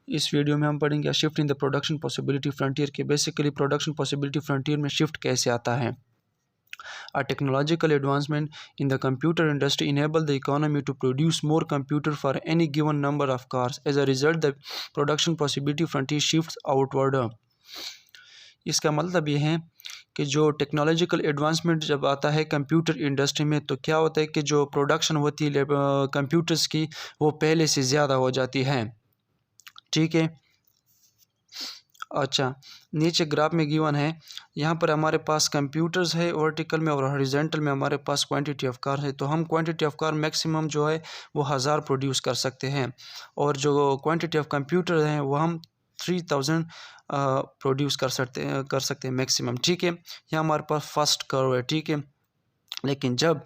इस वीडियो में हम पढ़ेंगे shift in the production possibility frontier के बेसिकली प्रोडक्शन पॉसिबिलिटी फ्रंटियर में शिफ्ट कैसे आता है। A technological advancement in the computer industry enable the economy to produce more computer for any given number of cars. As a result, the production possibility frontier shifts outward. इसका मतलब ये है कि जो टेक्नोलॉजिकल एडवांसमेंट जब आता है computer industry में तो क्या होता है कि जो प्रोडक्शन होती है कंप्यूटर्स की वो पहले से ज़्यादा हो जाती है। ठीक है, अच्छा, नीचे ग्राफ में गिवन है, यहाँ पर हमारे पास कंप्यूटर्स है वर्टिकल में और हॉरिजॉन्टल में हमारे पास क्वांटिटी ऑफ कार है। तो हम क्वांटिटी ऑफ कार मैक्सिमम जो है वो 1000 प्रोड्यूस कर सकते हैं और जो क्वांटिटी ऑफ कंप्यूटर हैं वो हम 3000 प्रोड्यूस कर सकते हैं मैक्सिमम। ठीक है, यहाँ हमारे पास फर्स्ट कर्व है। ठीक है, लेकिन जब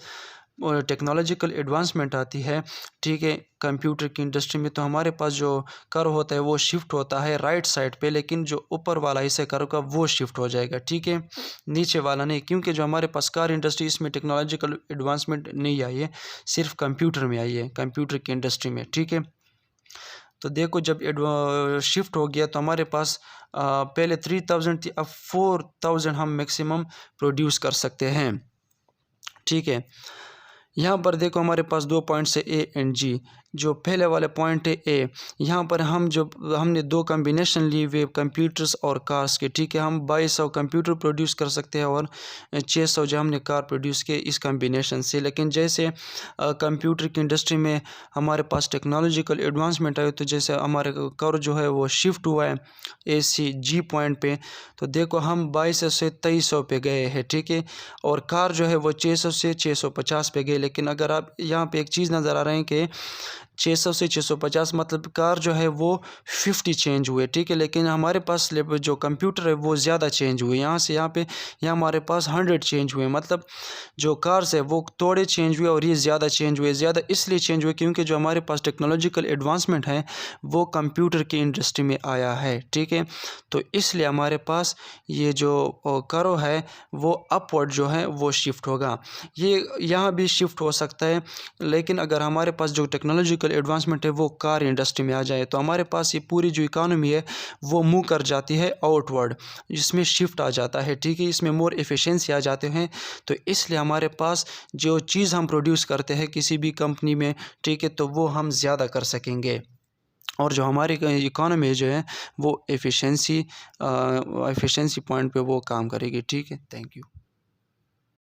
टेक्नोलॉजिकल एडवांसमेंट आती है, ठीक है, कंप्यूटर की इंडस्ट्री में, तो हमारे पास जो कर्व होता है वो शिफ्ट होता है राइट साइड पे, लेकिन जो ऊपर वाला हिस्सा कर्व का वो शिफ्ट हो जाएगा। ठीक है, नीचे वाला नहीं, क्योंकि जो हमारे पास कार इंडस्ट्री इसमें टेक्नोलॉजिकल एडवांसमेंट नहीं आई है, सिर्फ कंप्यूटर में आई है, कंप्यूटर की इंडस्ट्री में। ठीक है, तो देखो जब शिफ्ट हो गया तो हमारे पास पहले 3000 थी, अब 4000 हम मैक्सिमम प्रोड्यूस कर सकते हैं। ठीक है, यहाँ पर देखो हमारे पास 2 पॉइंट्स है ए एंड जी। जो पहले वाले पॉइंट है ए, यहाँ पर हमने 2 कम्बिनेशन ली हुए कंप्यूटर्स और कार्स के। ठीक है, हम 2200 कंप्यूटर प्रोड्यूस कर सकते हैं और 600 जो हमने कार प्रोड्यूस किए इस कम्बिनेशन से। लेकिन जैसे कंप्यूटर की इंडस्ट्री में हमारे पास टेक्नोलॉजिकल एडवांसमेंट आए तो जैसे हमारे कर्व जो है वो शिफ्ट हुआ है ए सी जी पॉइंट पे, तो देखो हम 2200 से 2300 पे गए हैं। ठीक है, और कार जो है वो 600 से 650 पे गए। लेकिन अगर आप यहाँ पे एक चीज़ नज़र आ रहे हैं कि 600 से 650 मतलब कार जो है वो 50 चेंज हुए। ठीक है, लेकिन हमारे पास जो कंप्यूटर है वो ज़्यादा चेंज हुए, यहाँ से यहाँ पे यहाँ हमारे पास 100 चेंज हुए। मतलब जो कार्स है वो थोड़े चेंज हुए और ये ज़्यादा चेंज हुए। ज़्यादा इसलिए चेंज हुए क्योंकि जो हमारे पास टेक्नोलॉजिकल एडवांसमेंट है वो कंप्यूटर की इंडस्ट्री में आया है। ठीक है, तो इसलिए हमारे पास ये जो कर्व है वो अपवर्ड जो है वो शिफ्ट होगा। ये यहाँ भी शिफ्ट हो सकता है, लेकिन अगर हमारे पास जो टेक्नोलॉजिकल एडवांसमेंट है वो कार इंडस्ट्री में आ जाए तो हमारे पास ये पूरी जो इकोनॉमी है वो मूव कर जाती है आउटवर्ड, जिसमें शिफ्ट आ जाता है। ठीक है, इसमें मोर एफिशिएंसी आ जाते हैं। तो इसलिए हमारे पास जो चीज़ हम प्रोड्यूस करते हैं किसी भी कंपनी में, ठीक है, तो वो हम ज़्यादा कर सकेंगे और जो हमारी इकोनॉमी जो है वो एफिशिएंसी पॉइंट पे वो काम करेगी। ठीक है, थैंक यू।